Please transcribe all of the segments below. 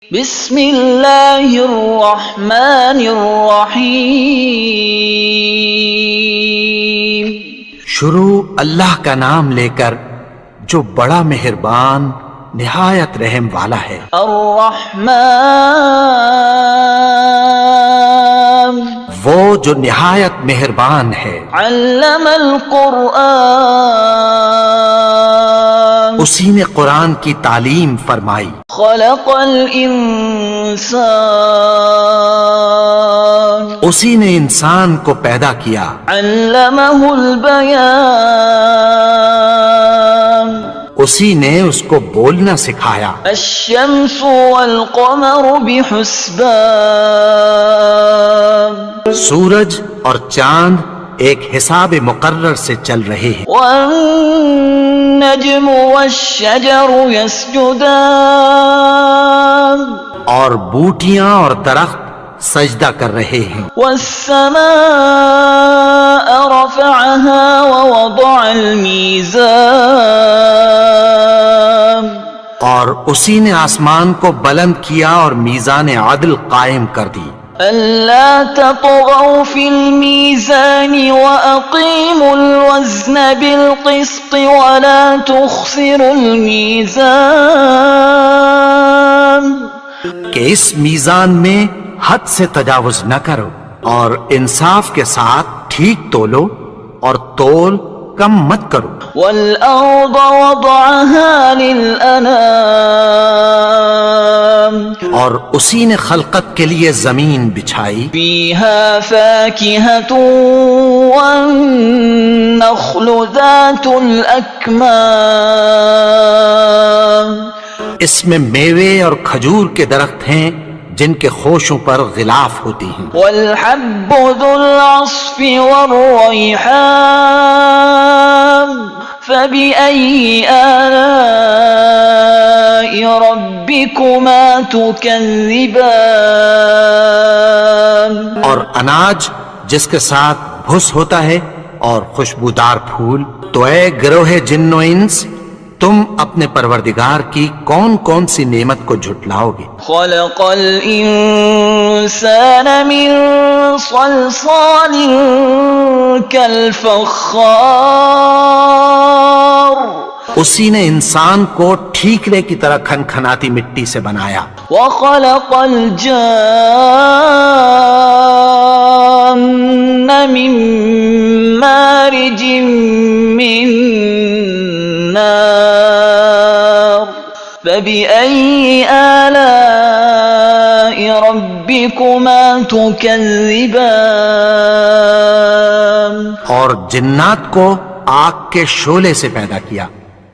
بسم اللہ الرحمن الرحیم۔ شروع اللہ کا نام لے کر جو بڑا مہربان نہایت رحم والا ہے۔ الرحمن وہ جو نہایت مہربان ہے۔ علم القرآن اسی نے قرآن کی تعلیم فرمائی۔ خلق الانسان اسی نے انسان کو پیدا کیا۔ علمہ البیان اسی نے اس کو بولنا سکھایا۔ الشمس والقمر بحسبان سورج اور چاند ایک حساب مقرر سے چل رہے ہیں۔ والنجم والشجر يسجدان اور بوٹیاں اور درخت سجدہ کر رہے ہیں۔ والسماء رفعها ووضع الميزان اور اسی نے آسمان کو بلند کیا اور میزان عدل قائم کر دی۔ ألا تطغوا في الميزان وأقيموا الوزن بالقسط ولا تخسروا الميزان کہ اس میزان میں حد سے تجاوز نہ کرو اور انصاف کے ساتھ ٹھیک تولو اور تول کم مت کرو۔ والأرض وضعها للأنام اور اسی نے خلقت کے لیے زمین بچھائی۔ فيها فاكهة والنخل ذات الأكمام اس میں میوے اور کھجور کے درخت ہیں جن کے خوشوں پر غلاف ہوتی ہیں۔ والحب ذو العصف والريحان فبأي آلاء ربكما تكذبان اور اناج جس کے ساتھ بھس ہوتا ہے اور خوشبودار پھول۔ تو اے گروہ جن و انس، تم اپنے پروردگار کی کون کون سی نعمت کو جھٹلاؤ گے؟ خلق الإنسان من صلصال كالفخار اسی نے انسان کو ٹھیکرے کی طرح کھنکھناتی مٹی سے بنایا۔ وخلق الجان من مارج من نار فبأي آلاء ربكما تكذبان اور جنات کو آگ کے شعلے سے پیدا کیا،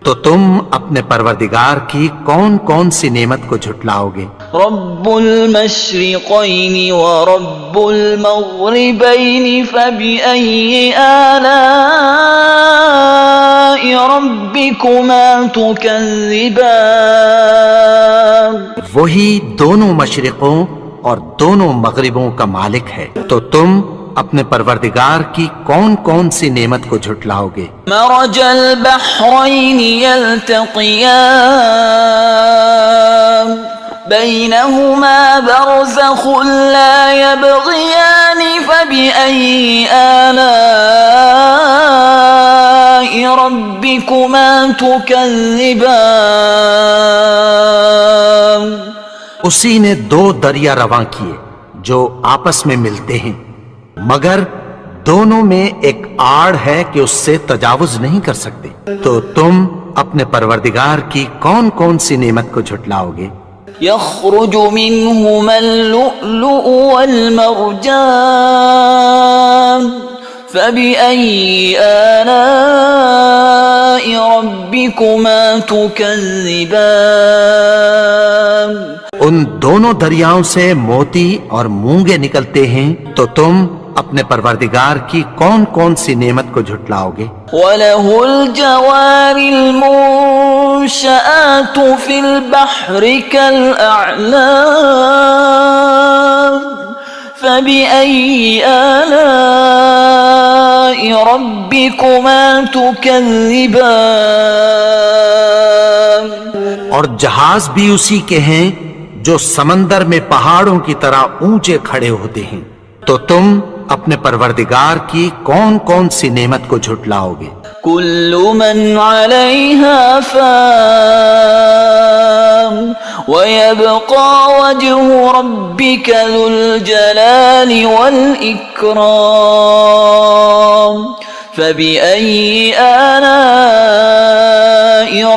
تو تم اپنے پروردگار کی کون کون سی نعمت کو جھٹلاؤ گے؟ رب المشرقين ورب المغربين فبأي آلاء ربكما تكذبان وہی دونوں مشرقوں اور دونوں مغربوں کا مالک ہے، تو تم اپنے پروردگار کی کون کون سی نعمت کو جھٹلاؤ گے؟ مرج البحرين يلتقيان بينهما برزخ لا يبغيان فبأي آلاء ربكما تكذبان اسی نے دو دریا رواں کیے جو آپس میں ملتے ہیں، مگر دونوں میں ایک آڑ ہے کہ اس سے تجاوز نہیں کر سکتے۔ تو تم اپنے پروردگار کی کون کون سی نعمت کو جھٹلاؤ گے؟ يخرج منهما اللؤلؤ والمرجان فبأي آلاء ربكما تكذبان ان دونوں دریاؤں سے موتی اور مونگے نکلتے ہیں، تو تم اپنے پروردگار کی کون کون سی نعمت کو جھٹلاؤ گے؟ وَلَهُ الْجَوَارِ الْمُنشَآتُ فِي الْبَحْرِ كَالْأَعْلَامِ فَبِأَيِّ آلَاءِ رَبِّكُمَا تُكَذِّبَانِ اور جہاز بھی اسی کے ہیں جو سمندر میں پہاڑوں کی طرح اونچے کھڑے ہوتے ہیں، تو تم اپنے پروردگار کی کون کون سی نعمت کو جھٹلاؤ گے؟ كل من عليها فان ويبقى وجه ربك ذو الجلال والإكرام فبأي آلاء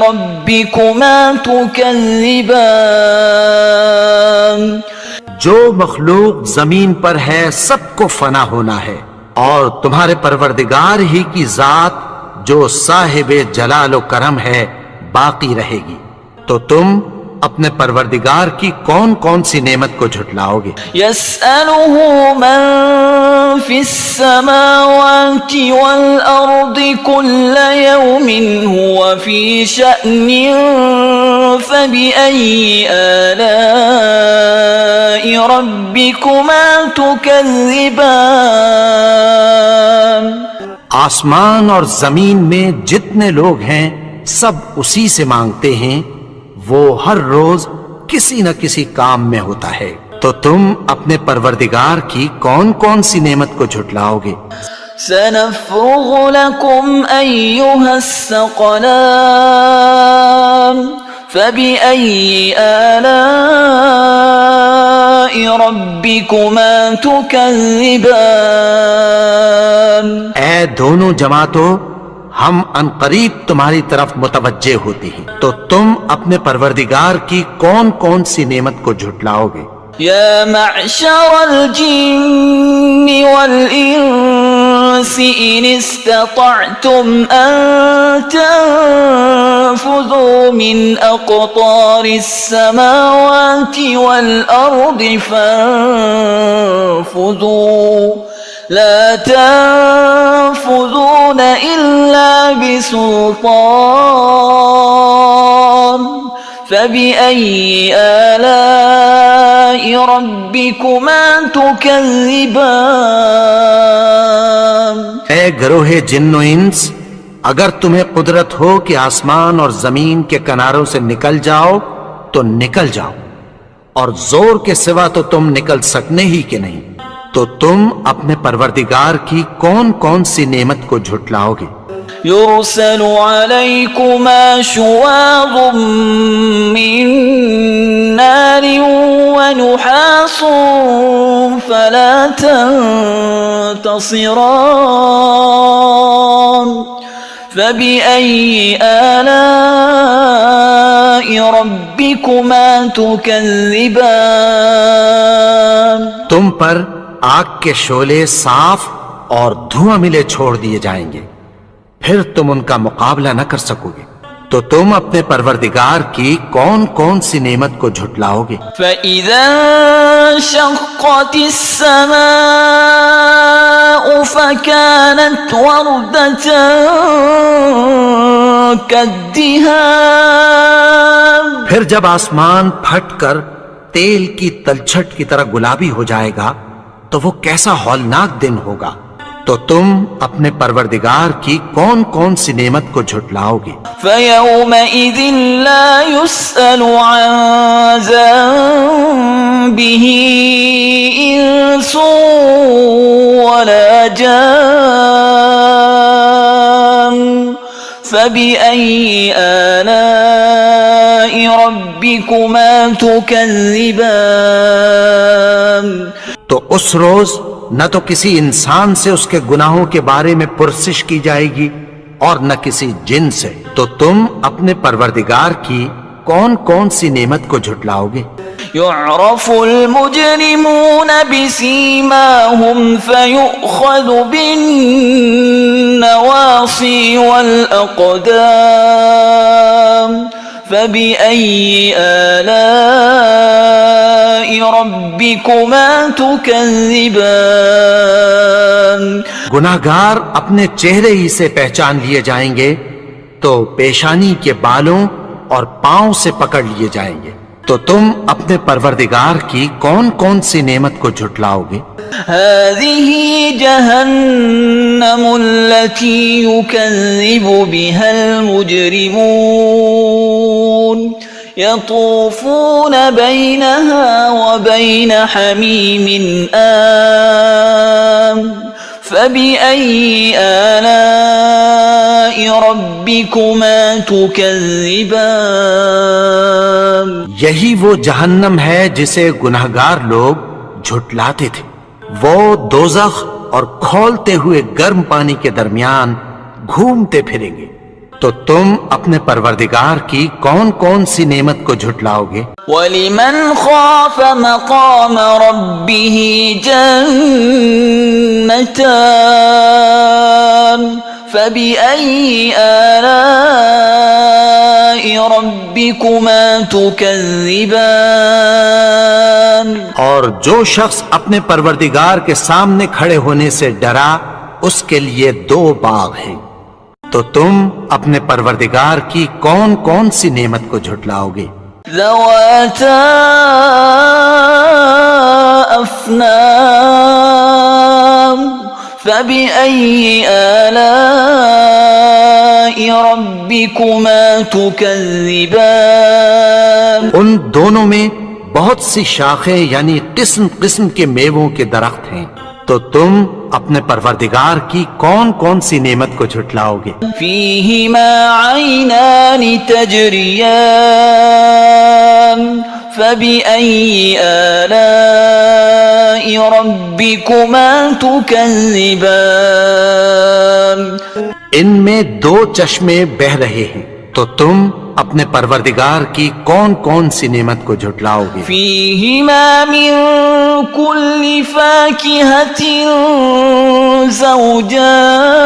ربكما تكذبان جو مخلوق زمین پر ہے سب کو فنا ہونا ہے، اور تمہارے پروردگار ہی کی ذات جو صاحب جلال و کرم ہے باقی رہے گی، تو تم اپنے پروردگار کی کون کون سی نعمت کو جھٹلاؤ گے؟ يسأله من في السماوات والأرض كل يوم هو في شأن فبأي آلاء ربكما تكذبان آسمان اور زمین میں جتنے لوگ ہیں سب اسی سے مانگتے ہیں، وہ ہر روز کسی نہ کسی کام میں ہوتا ہے، تو تم اپنے پروردگار کی کون کون سی نعمت کو جھٹلاؤ گے؟ سنفرغ لكم أيها الثقلان فبأي آلاء ربكما تكذبان اے دونوں جماعتوں، ہم عنقریب تمہاری طرف متوجہ ہوتے ہیں، تو تم اپنے پروردگار کی کون کون سی نعمت کو جھٹلاؤ گے؟ يا معشر الجن والإنس إن استطعتم أن تنفذوا من أقطار السماوات والأرض فانفذوا لا تنفذون إلا بسلطان فبأي آلاء ربكما تكذبان اے گروہ جن و انس، اگر تمہیں قدرت ہو کہ آسمان اور زمین کے کناروں سے نکل جاؤ تو نکل جاؤ، اور زور کے سوا تو تم نکل سکنے ہی کہ نہیں، تو تم اپنے پروردگار کی کون کون سی نعمت کو جھٹلاؤ گے؟ يرسل عليكما شواظ من نار ونحاس فلا تنتصران فبأي آلاء ربكما تكذبان تم پر آگ کے شعلے صاف اور دھواں ملے چھوڑ دیے جائیں گے، پھر تم ان کا مقابلہ نہ کر سکو گے، تو تم اپنے پروردگار کی کون کون سی نعمت کو جھٹلاؤ گے؟ فَإِذَا انشَقَّتِ السَّمَاءُ فَكَانَتْ وَرْدَةً كَالدِّهَانِ پھر جب آسمان پھٹ کر تیل کی تلچھٹ کی طرح گلابی ہو جائے گا تو وہ کیسا ہولناک دن ہوگا، تو تم اپنے پروردگار کی کون کون سی نعمت کو جھٹلاؤ گے؟ فَيَوْمَئِذٍ لَا يُسْأَلُ عَنْ ذَنبِهِ إِنسٌ وَلَا جَانٌ فَبِأَيِّ آلَاءِ رَبِّكُمَا تُكَذِّبَانِ تو اس روز نہ تو کسی انسان سے اس کے گناہوں کے بارے میں پرسش کی جائے گی اور نہ کسی جن سے، تو تم اپنے پروردگار کی کون کون سی نعمت کو جھٹلاؤ گے؟ يعرف المجرمون بسيماهم فيؤخذ بالنواصي والأقدام فبأي آلاء ربكما تكذبان گناہگار اپنے چہرے ہی سے پہچان لیے جائیں گے تو پیشانی کے بالوں اور پاؤں سے پکڑ لیے جائیں گے، تو تم اپنے پروردگار کی کون کون سی نعمت کو جھٹلاؤ گے؟ هذه جهنم التي يكذب بها المجرمون يطوفون بينها وبين حميم آن فبأي آلاء ربكما تكذبان. یہی وہ جہنم ہے جسے گنہگار لوگ جھٹلاتے تھے. وہ دوزخ اور کھولتے ہوئے گرم پانی کے درمیان گھومتے پھریں گے. تو تم اپنے پروردگار کی کون کون سی نعمت کو جھٹلاؤ گے؟ وَلِمَنْ خَافَ مَقَامَ رَبِّهِ جَنَّتَانِ فَبِأَيِّ آلَاءِ رَبِّكُمَا تُكَذِّبَانِ. اور جو شخص اپنے پروردگار کے سامنے کھڑے ہونے سے ڈرا اس کے لیے 2 باغ ہیں. تو تم اپنے پروردگار کی کون کون سی نعمت کو جھٹلاؤ گے؟ ذواتا افنان فبأي آلاء ربكما تكذبان. ان دونوں میں بہت سی شاخیں یعنی قسم قسم کے میووں کے درخت ہیں. تو تم اپنے پروردگار کی کون کون سی نعمت کو جھٹلاؤ گے؟ فیہما عینان تجریان فبأي آلاء ربكما تكذبان. ان میں 2 چشمے بہ رہے ہیں. تو تم اپنے پروردگار کی کون کون سی نعمت کو جھٹلاؤ گے؟ فیہما من کل فاکہۃ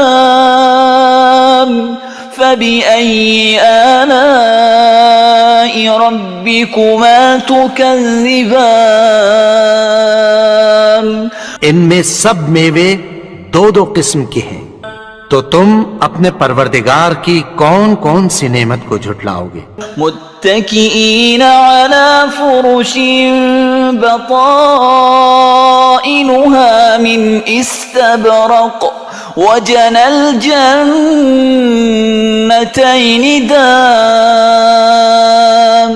زوجان فبأي آلاء ربكما تكذبان. ان میں سب میوے 2 قسم کے ہیں. تو تم اپنے پروردگار کی کون کون سی نعمت کو جھٹلاؤ گے؟ متکئین علی فرش بطائنها من استبرق وجنى الجنتين دان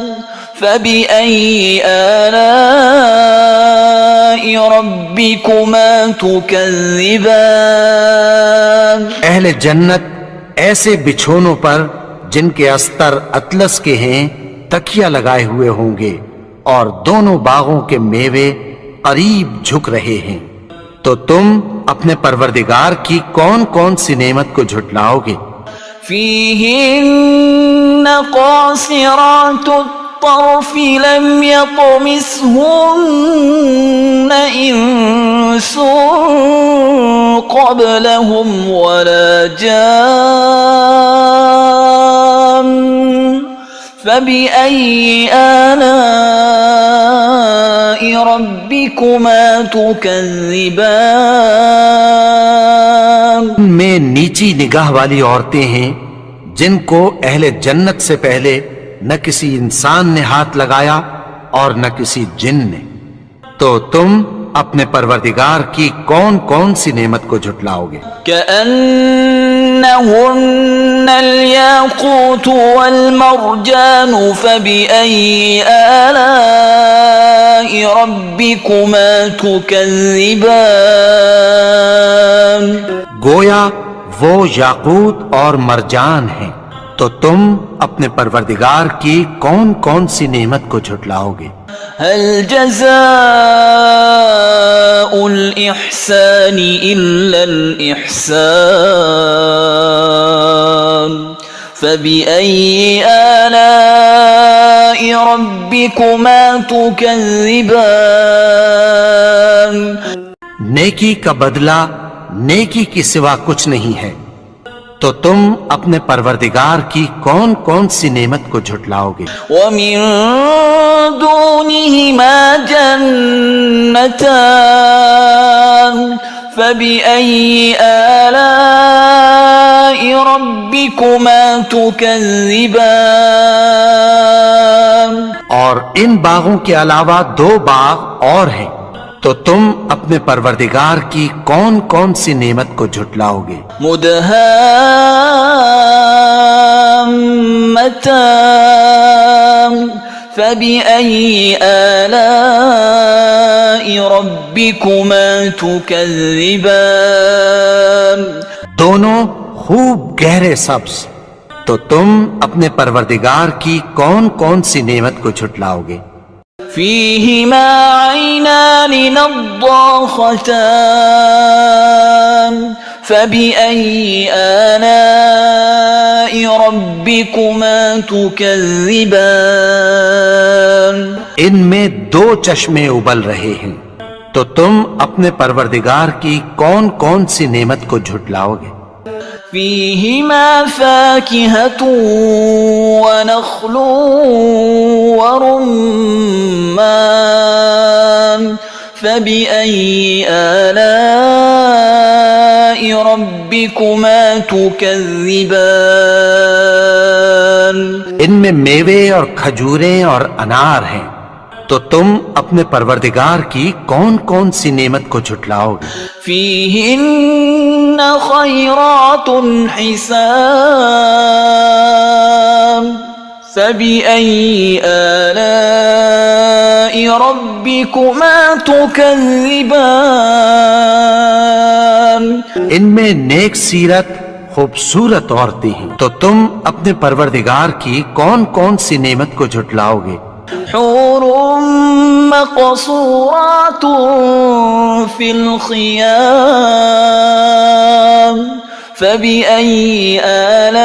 فبأي آلاء ربكما تكذبان. اہل جنت ایسے بچھونوں پر جن کے استر اطلس کے ہیں تکیہ لگائے ہوئے ہوں گے اور دونوں باغوں کے میوے قریب جھک رہے ہیں. تو تم اپنے پروردگار کی کون کون سی نعمت کو جھٹلاؤ گے؟ فیہن قاصرات الطرف لم يطمثهن انس قبلهم ولا جان فبأي آلاء ربكما تكذبان. میں نیچی نگاہ والی عورتیں ہیں جن کو اہل جنت سے پہلے نہ کسی انسان نے ہاتھ لگایا اور نہ کسی جن نے. تو تم اپنے پروردگار کی کون کون سی نعمت کو جھٹلاؤ گے؟ كأنهن الياقوت والمرجان فبأي آلاء ربكما تكذبان. گویا وہ یاقوت اور مرجان ہیں. تو تم اپنے پروردگار کی کون کون سی نعمت کو جھٹلاؤ گے؟ هل جزاء الإحسان إلا الإحسان فبأي آلاء ربكما تكذبان. نیکی کا بدلہ نیکی کی سوا کچھ نہیں ہے. تو تم اپنے پروردگار کی کون کون سی نعمت کو جھٹلاؤ گے؟ وَمِن دُونِهِمَا جَنَّتَانِ فَبِأَيِّ آلَاءِ رَبِّكُمَا تُكَذِّبَانِ. اور ان باغوں کے علاوہ 2 باغ اور ہیں. تو تم اپنے پروردگار کی کون کون سی نعمت کو جھٹلاؤ گے؟ مدهامتان فبأي آلاء ربكما تكذبان دونوں خوب گہرے سبز، تو تم اپنے پروردگار کی کون کون سی نعمت کو جھٹلاؤ گے؟ فيهما عينان نضاختان فبأي آلاء ربكما تكذبان ان میں دو چشمے ابل رہے ہیں، تو تم اپنے پروردگار کی کون کون سی نعمت کو جھٹلاؤ گے؟ فيهما فاكهة ونخل ورمان فبأي آلاء ربكما تكذبان ان میں میوے اور کھجوریں اور انار ہیں، تو تم اپنے پروردگار کی کون کون سی نعمت کو جھٹلاؤ گے؟ فيهن خيرات حسان فبأي آلاء ربكما تكذبان ان میں نیک سیرت خوبصورت عورتیں ہیں، تو تم اپنے پروردگار کی کون کون سی نعمت کو جھٹلاؤ گے؟ حور مقصورات في الخيام فبأي آلاء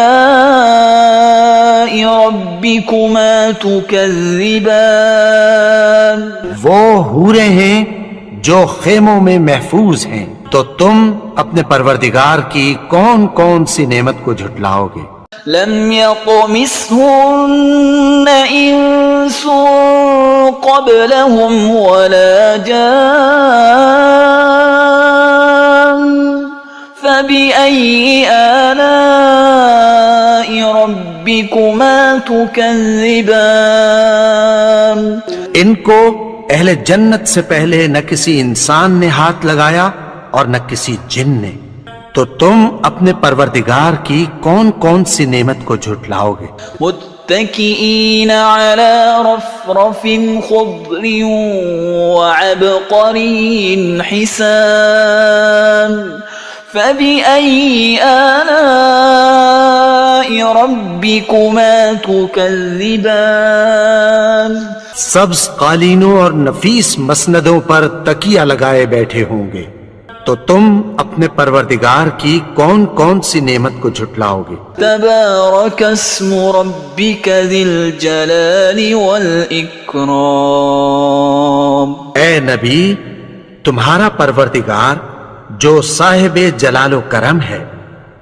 ربكما تكذبان وہ حوریں ہیں جو خیموں میں محفوظ ہیں، تو تم اپنے پروردگار کی کون کون سی نعمت کو جھٹلاؤ گے؟ لم يطمثهن إنس قبلهم ولا جان فبأي آلاء ربكما تكذبان ان کو اہل جنت سے پہلے نہ کسی انسان نے ہاتھ لگایا اور نہ کسی جن نے، تو تم اپنے پروردگار کی کون کون سی نعمت کو جھٹلاؤ گے؟ متكئين على رفرف خضر وعبقري حسان فبأي آلاء ربكما تكذبان سبز قالینوں اور نفیس مسندوں پر تکیہ لگائے بیٹھے ہوں گے، تو تم اپنے پروردگار کی کون کون سی نعمت کو جھٹلاؤ گے؟ تبارك اسم ربك ذي الجلال والإكرام اے نبی، تمہارا پروردگار جو صاحب جلال و کرم ہے،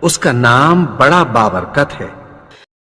اس کا نام بڑا بابرکت ہے۔